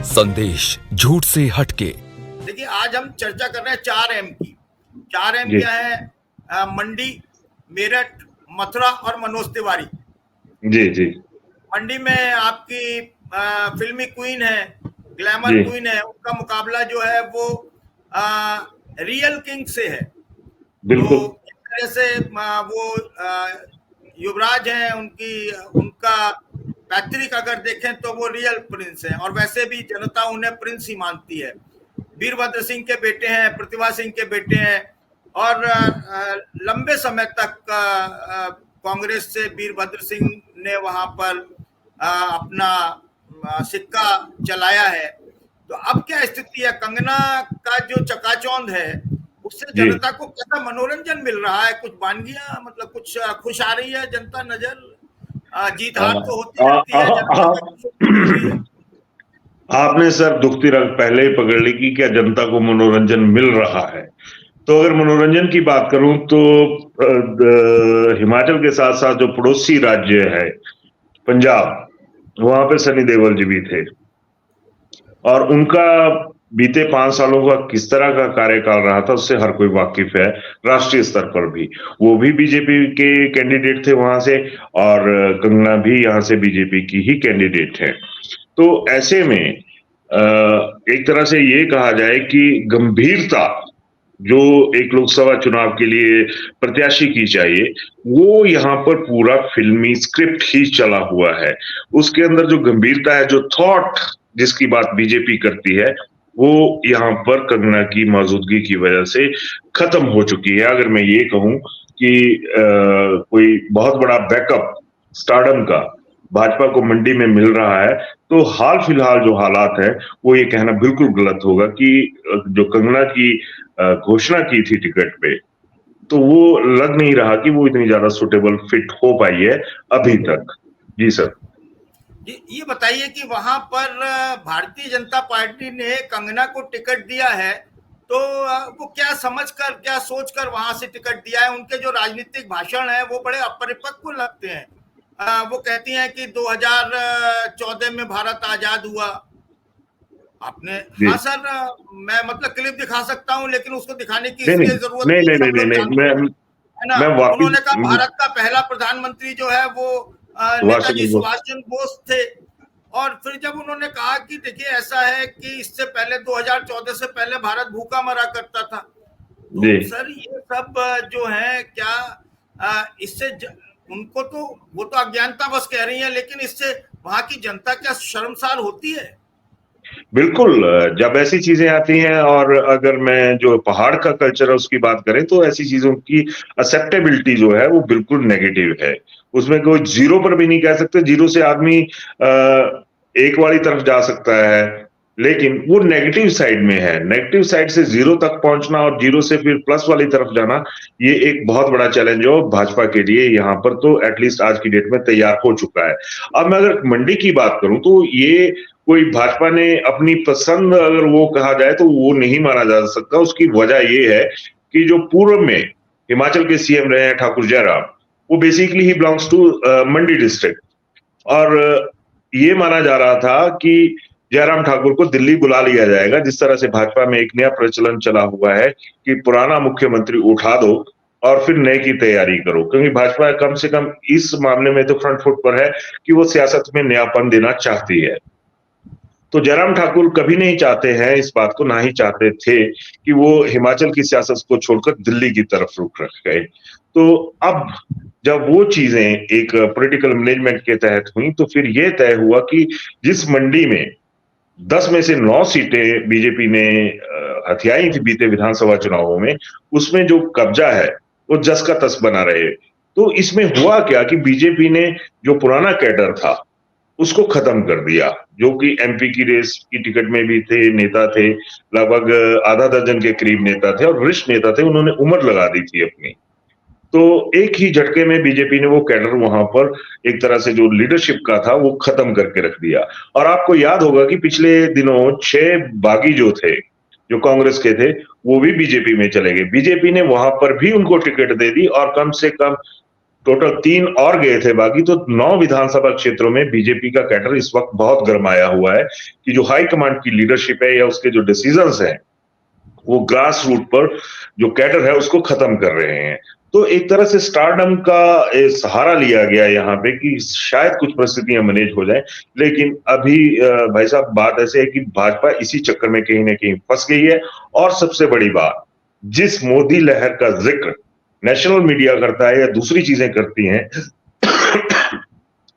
संदेश झूठ से हटके। देखिए, आज हम चर्चा कर रहे हैं 4M की। 4M क्या है? मंडी, मेरठ, मथुरा और मनोज तिवारी। जी जी। मंडी में आपकी फिल्मी क्वीन है, ग्लैमर क्वीन है, उनका मुकाबला जो है वो रियल किंग से है। बिल्कुल। तो एक तरह से वो युवराज हैं, उनका पैतृक अगर देखें तो वो रियल प्रिंस है, और वैसे भी जनता उन्हें प्रिंस ही मानती है। वीरभद्र सिंह के बेटे हैं, प्रतिभा सिंह के बेटे हैं, और लंबे समय तक कांग्रेस से वीरभद्र सिंह ने वहां पर अपना सिक्का चलाया है। तो अब क्या स्थिति है? कंगना का जो चकाचौंध है उससे जनता को कैसा मनोरंजन मिल रहा है? कुछ वानगियां, मतलब कुछ खुश आ रही है जनता नजर? जीत हार तो होती रहती है, जनता। आपने सर दुखती रंग पहले ही पकड़ ली कि क्या जनता को मनोरंजन मिल रहा है। तो अगर मनोरंजन की बात करूं तो हिमाचल के साथ साथ जो पड़ोसी राज्य है पंजाब, वहां पे सनी देओल जी भी थे, और उनका बीते 5 सालों का किस तरह का कार्यकाल रहा था उससे हर कोई वाकिफ है। राष्ट्रीय स्तर पर भी वो भी बीजेपी के कैंडिडेट थे वहां से, और कंगना भी यहाँ से बीजेपी की ही कैंडिडेट है। तो ऐसे में एक तरह से ये कहा जाए कि गंभीरता जो एक लोकसभा चुनाव के लिए प्रत्याशी की चाहिए, वो यहाँ पर पूरा फिल्मी स्क्रिप्ट ही चला हुआ है। उसके अंदर जो गंभीरता है, जो थॉट जिसकी बात बीजेपी करती है, वो यहाँ पर कंगना की मौजूदगी की वजह से खत्म हो चुकी है। अगर मैं ये कहूं कि कोई बहुत बड़ा बैकअप स्टारडम का भाजपा को मंडी में मिल रहा है, तो हाल फिलहाल जो हालात है वो ये कहना बिल्कुल गलत होगा कि जो कंगना की घोषणा की थी टिकट पे, तो वो लग नहीं रहा कि वो इतनी ज्यादा सुटेबल फिट हो पाई है अभी तक। जी सर। ये बताइए कि वहां पर भारतीय जनता पार्टी ने कंगना को टिकट दिया है, तो वो क्या समझकर, क्या सोचकर वहां से टिकट दिया है? उनके जो राजनीतिक भाषण है वो बड़े अपरिपक्व लगते हैं। वो कहती हैं कि 2014 में भारत आजाद हुआ। आपने, हाँ सर, मैं मतलब क्लिप दिखा सकता हूँ, लेकिन उसको दिखाने की जरूरत नहीं। उन्होंने कहा भारत का पहला प्रधानमंत्री जो है वो नेताजी सुभाष चंद्र बोस थे। और फिर जब उन्होंने कहा कि देखिए ऐसा है कि इससे पहले 2014 से पहले भारत भूखा मरा करता था, तो सर ये सब जो है क्या इससे उनको तो वो तो अज्ञानता बस कह रही है, लेकिन इससे वहां की जनता क्या शर्मसार होती है? बिल्कुल। जब ऐसी चीजें आती हैं, और अगर मैं जो पहाड़ का कल्चर है उसकी बात करें, तो ऐसी चीजों की एक्सेप्टेबिलिटी जो है वो बिल्कुल नेगेटिव है। उसमें कोई जीरो पर भी नहीं कह सकते। जीरो से आदमी एक वाली तरफ जा सकता है, लेकिन वो नेगेटिव साइड में है। नेगेटिव साइड से जीरो तक पहुंचना और जीरो से फिर प्लस वाली तरफ जाना, ये एक बहुत बड़ा चैलेंज हो भाजपा के लिए यहाँ पर तो एटलीस्ट आज की डेट में तैयार हो चुका है। अब मैं अगर मंडी की बात करूं तो ये कोई भाजपा ने अपनी पसंद अगर वो कहा जाए तो वो नहीं माना जा सकता। उसकी वजह ये है कि जो पूर्व में हिमाचल के सीएम रहे हैं ठाकुर जयराम, वो बेसिकली ही बिलोंग्स टू मंडी डिस्ट्रिक्ट, और ये माना जा रहा था कि जयराम ठाकुर को दिल्ली बुला लिया जाएगा। जिस तरह से भाजपा में एक नया प्रचलन चला हुआ है कि पुराना मुख्यमंत्री उठा दो और फिर नए की तैयारी करो, क्योंकि भाजपा कम से कम इस मामले में तो फ्रंट फुट पर है कि वो सियासत में नयापन देना चाहती है। तो जयराम ठाकुर कभी नहीं चाहते हैं इस बात को, ना ही चाहते थे कि वो हिमाचल की सियासत को छोड़कर दिल्ली की तरफ रुख रख गए। तो अब जब वो चीजें एक पॉलिटिकल मैनेजमेंट के तहत हुई, तो फिर ये तय हुआ कि जिस मंडी में 10 में से 9 सीटें बीजेपी ने हथियाई थी बीते विधानसभा चुनावों में, उसमें जो कब्जा है वो जस का तस बना रहे। तो इसमें हुआ क्या कि बीजेपी ने जो पुराना कैडर था उसको खत्म कर दिया, जो कि एमपी की रेस की टिकट में भी थे, नेता थे, लगभग आधा दर्जन के करीब नेता थे और वरिष्ठ नेता थे, उन्होंने उम्र लगा दी थी अपनी। तो एक ही झटके में बीजेपी ने वो कैडर वहां पर एक तरह से जो लीडरशिप का था वो खत्म करके रख दिया। और आपको याद होगा कि पिछले दिनों 6 बागी जो थे, जो कांग्रेस के थे, वो भी बीजेपी में चले गए। बीजेपी ने वहां पर भी उनको टिकट दे दी और कम से कम टोटल 3 और गए थे बाकी, तो 9 विधानसभा क्षेत्रों में बीजेपी का कैडर इस वक्त बहुत गरमाया हुआ है कि जो हाई कमांड की लीडरशिप है या उसके जो डिसीजंस हैं वो ग्रास रूट पर जो कैडर है उसको खत्म कर रहे हैं। तो एक तरह से स्टारडम का सहारा लिया गया यहाँ पे कि शायद कुछ परिस्थितियां मैनेज हो जाए, लेकिन अभी भाई साहब बात ऐसे है कि भाजपा इसी चक्कर में कहीं ना कहीं फंस गई है। और सबसे बड़ी बात, जिस मोदी लहर का जिक्र नेशनल मीडिया करता है या दूसरी चीजें करती हैं,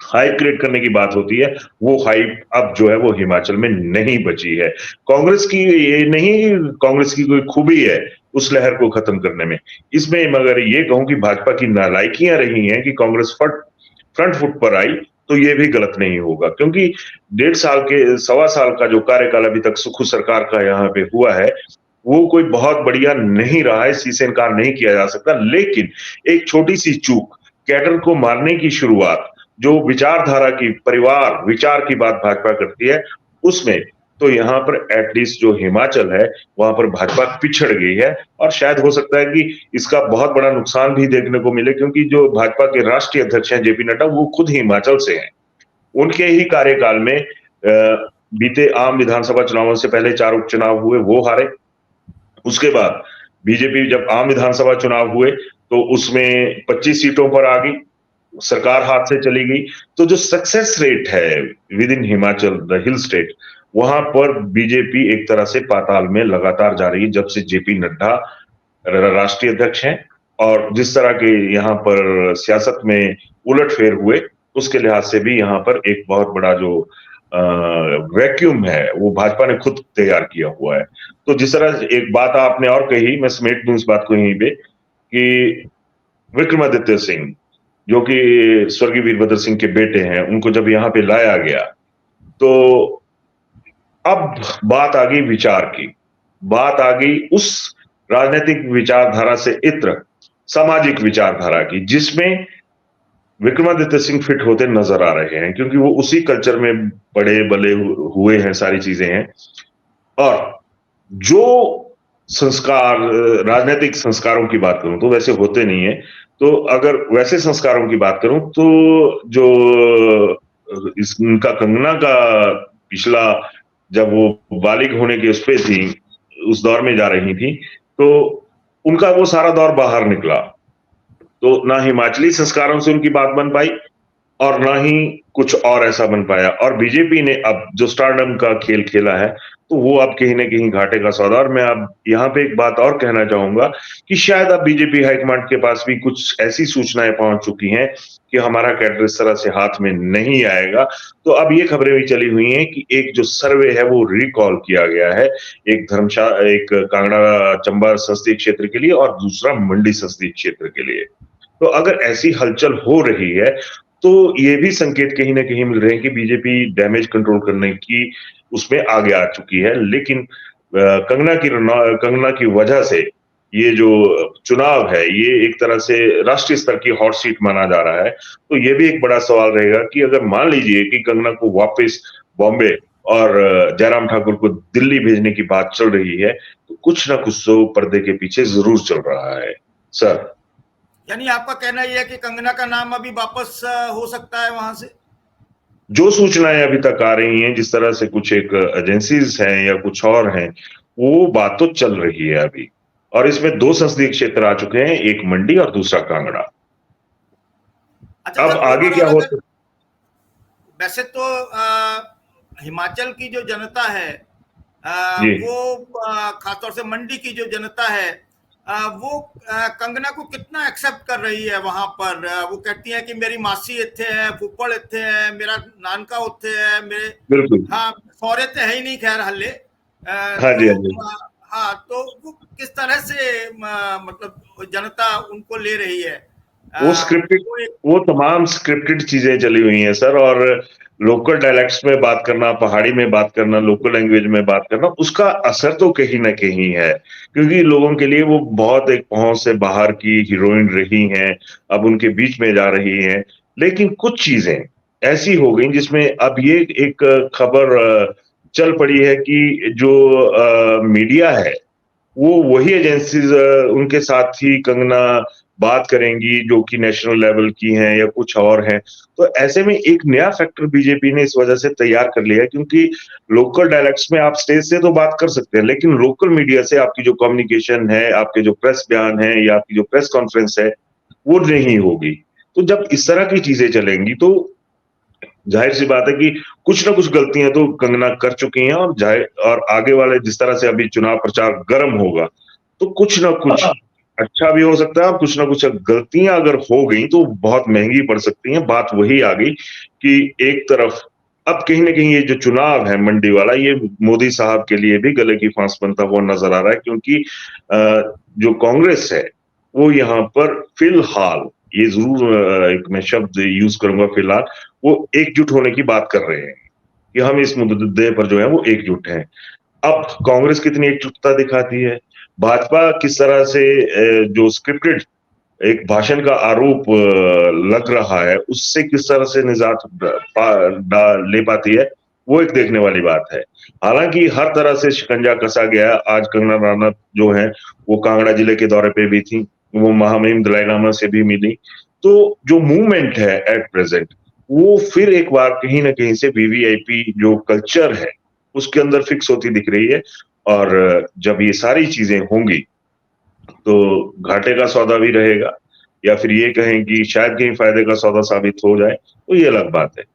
हाइप क्रिएट करने की बात होती है, वो हाइप अब जो है वो हिमाचल में नहीं बची है। कांग्रेस की ये नहीं, कांग्रेस की कोई खूबी है उस लहर को खत्म करने में। इसमें मगर ये कहूं कि भाजपा की नालायकियां रही हैं कि कांग्रेस फ्रंट फुट पर आई, तो ये भी गलत नहीं होगा, क्योंकि 1.5 साल के 1.25 साल का जो कार्यकाल अभी तक सुखू सरकार का यहाँ पे हुआ है वो कोई बहुत बढ़िया नहीं रहा है, इसी से इनकार नहीं किया जा सकता। लेकिन एक छोटी सी चूक, कैडर को मारने की शुरुआत, जो विचारधारा की परिवार विचार की बात भाजपा करती है उसमें, तो यहाँ पर एटलीस्ट जो हिमाचल है वहां पर भाजपा पिछड़ गई है। और शायद हो सकता है कि इसका बहुत बड़ा नुकसान भी देखने को मिले, क्योंकि जो भाजपा के राष्ट्रीय अध्यक्ष हैं जेपी नड्डा, वो खुद हिमाचल से हैं। उनके ही कार्यकाल में बीते आम विधानसभा चुनावों से पहले 4 उपचुनाव हुए, वो हारे। उसके बाद बीजेपी जब आम विधानसभा चुनाव हुए तो उसमें 25 सीटों पर आ गई, सरकार हाथ से चली गई। तो जो सक्सेस रेट है with in Himachal the hill state, वहां पर बीजेपी एक तरह से पाताल में लगातार जा रही है जब से जेपी नड्डा राष्ट्रीय अध्यक्ष हैं। और जिस तरह के यहाँ पर सियासत में उलटफेर हुए उसके लिहाज से भी यहाँ पर एक बहुत बड़ा जो वैक्यूम है वो भाजपा ने खुद तैयार किया हुआ है। तो जिस तरह एक बात आपने और कही, मैं समेट दूं इस बात को यहीं पे कि विक्रमादित्य सिंह जो कि स्वर्गीय वीरभद्र सिंह के बेटे हैं, उनको जब यहाँ पे लाया गया तो अब बात आ गई विचार की, बात आ गई उस राजनीतिक विचारधारा से इत्र सामाजिक विचारधारा की, जिसमें विक्रमादित्य सिंह फिट होते नजर आ रहे हैं, क्योंकि वो उसी कल्चर में बड़े बले हुए हैं, सारी चीजें हैं। और जो संस्कार, राजनीतिक संस्कारों की बात करूं तो वैसे होते नहीं है, तो अगर वैसे संस्कारों की बात करूं तो जो इनका कंगना का पिछला, जब वो बालिग होने के उस पे थी, उस दौर में जा रही थी, तो उनका वो सारा दौर बाहर निकला। तो ना हिमाचली संस्कारों से उनकी बात बन पाई और ना ही कुछ और ऐसा बन पाया। और बीजेपी ने अब जो स्टारडम का खेल खेला है तो वो अब कहीं ना कहीं घाटे का सौदा। और मैं अब यहाँ पे एक बात और कहना चाहूंगा कि शायद अब बीजेपी हाईकमांड के पास भी कुछ ऐसी सूचनाएं पहुंच चुकी हैं कि हमारा कैडर इस तरह से हाथ में नहीं आएगा। तो अब ये खबरें भी चली हुई हैं कि एक जो सर्वे है वो रिकॉल किया गया है, एक कांगड़ा चंबा संसदीय क्षेत्र के लिए और दूसरा मंडी संसदीय क्षेत्र के लिए। तो अगर ऐसी हलचल हो रही है तो ये भी संकेत कहीं ना कहीं मिल रहे हैं कि बीजेपी डैमेज कंट्रोल करने की उसमें आगे आ चुकी है। लेकिन कंगना की वजह से ये जो चुनाव है ये एक तरह से राष्ट्रीय स्तर की हॉट सीट माना जा रहा है। तो ये भी एक बड़ा सवाल रहेगा कि अगर मान लीजिए कि कंगना को वापस बॉम्बे और जयराम ठाकुर को दिल्ली भेजने की बात चल रही है, तो कुछ ना कुछ तो पर्दे के पीछे जरूर चल रहा है सर। यानी आपका कहना यह है कि कंगना का नाम अभी वापस हो सकता है वहां से? जो सूचनाएं अभी तक आ रही हैं, जिस तरह से कुछ एक एजेंसीज हैं या कुछ और हैं, वो बात तो चल रही है अभी। और इसमें 2 संसदीय क्षेत्र आ चुके हैं, एक मंडी और दूसरा कांगड़ा। अच्छा, अब आगे क्या होता? वैसे तो हिमाचल की जो जनता है वो खासतौर से मंडी की जो जनता है वो कंगना को कितना एक्सेप्ट कर रही है वहां पर? वो कहती है कि मेरी मासी इत्थे है, फुप्पड़ इत्थे है, मेरा नानका उत्थे है, मेरे बिल्कुल हाँ सौरे तो है ही नहीं खैर हल्ले। हाँ जी, हाँ जी। हाँ, तो वो किस तरह से मतलब जनता उनको ले रही है? वो स्क्रिप्टेड, वो तमाम स्क्रिप्टेड चीजें चली हुई हैं सर। और लोकल डायलेक्ट्स में बात करना, पहाड़ी में बात करना, लोकल लैंग्वेज में बात करना, उसका असर तो कहीं ना कहीं है, क्योंकि लोगों के लिए वो बहुत एक पहुंच से बाहर की हीरोइन रही हैं, अब उनके बीच में जा रही हैं। लेकिन कुछ चीजें ऐसी हो गई जिसमें अब ये एक खबर चल पड़ी है कि जो मीडिया है वो वही एजेंसीज उनके साथ ही कंगना बात करेंगी जो कि नेशनल लेवल की हैं या कुछ और हैं। तो ऐसे में एक नया फैक्टर बीजेपी ने इस वजह से तैयार कर लिया है, क्योंकि लोकल डायलेक्ट्स में आप स्टेज से तो बात कर सकते हैं, लेकिन लोकल मीडिया से आपकी जो कम्युनिकेशन है, आपके जो प्रेस बयान है या आपकी जो प्रेस कॉन्फ्रेंस है, वो नहीं होगी। तो जब इस तरह की चीजें चलेंगी तो जाहिर सी बात है कि कुछ ना कुछ गलतियां तो कंगना कर चुकी हैं, और आगे वाले जिस तरह से अभी चुनाव प्रचार गर्म होगा, तो कुछ ना कुछ अच्छा भी हो सकता है, और कुछ ना कुछ गलतियां अगर हो गई तो बहुत महंगी पड़ सकती हैं। बात वही आ गई कि एक तरफ अब कहीं ना कहीं ये जो चुनाव है मंडी वाला, ये मोदी साहब के लिए भी गले की फांस बनता हुआ नजर आ रहा है, क्योंकि जो कांग्रेस है वो यहाँ पर फिलहाल, ये जरूर एक मैं शब्द यूज करूंगा फिलहाल, वो एकजुट होने की बात कर रहे हैं कि हम इस मुद्दे पर जो है वो एकजुट हैं। अब कांग्रेस कितनी एकजुटता दिखाती है, भाजपा किस तरह से जो स्क्रिप्टेड एक भाषण का आरोप लग रहा है, उससे किस तरह से निजात ले पाती है, वो एक देखने वाली बात है। हालांकि हर तरह से शिकंजा कसा गया है। आज कंगना रनौत जो है वो कांगड़ा जिले के दौरे पे भी थी, वो महामहिम दलाई लामा से भी मिली। तो जो मूवमेंट है एट प्रेजेंट, वो फिर एक बार कहीं ना कहीं से वीवीआईपी जो कल्चर है उसके अंदर फिक्स होती दिख रही है। और जब ये सारी चीजें होंगी तो घाटे का सौदा भी रहेगा, या फिर ये कहें कि शायद कहीं फायदे का सौदा साबित हो जाए, तो ये अलग बात है।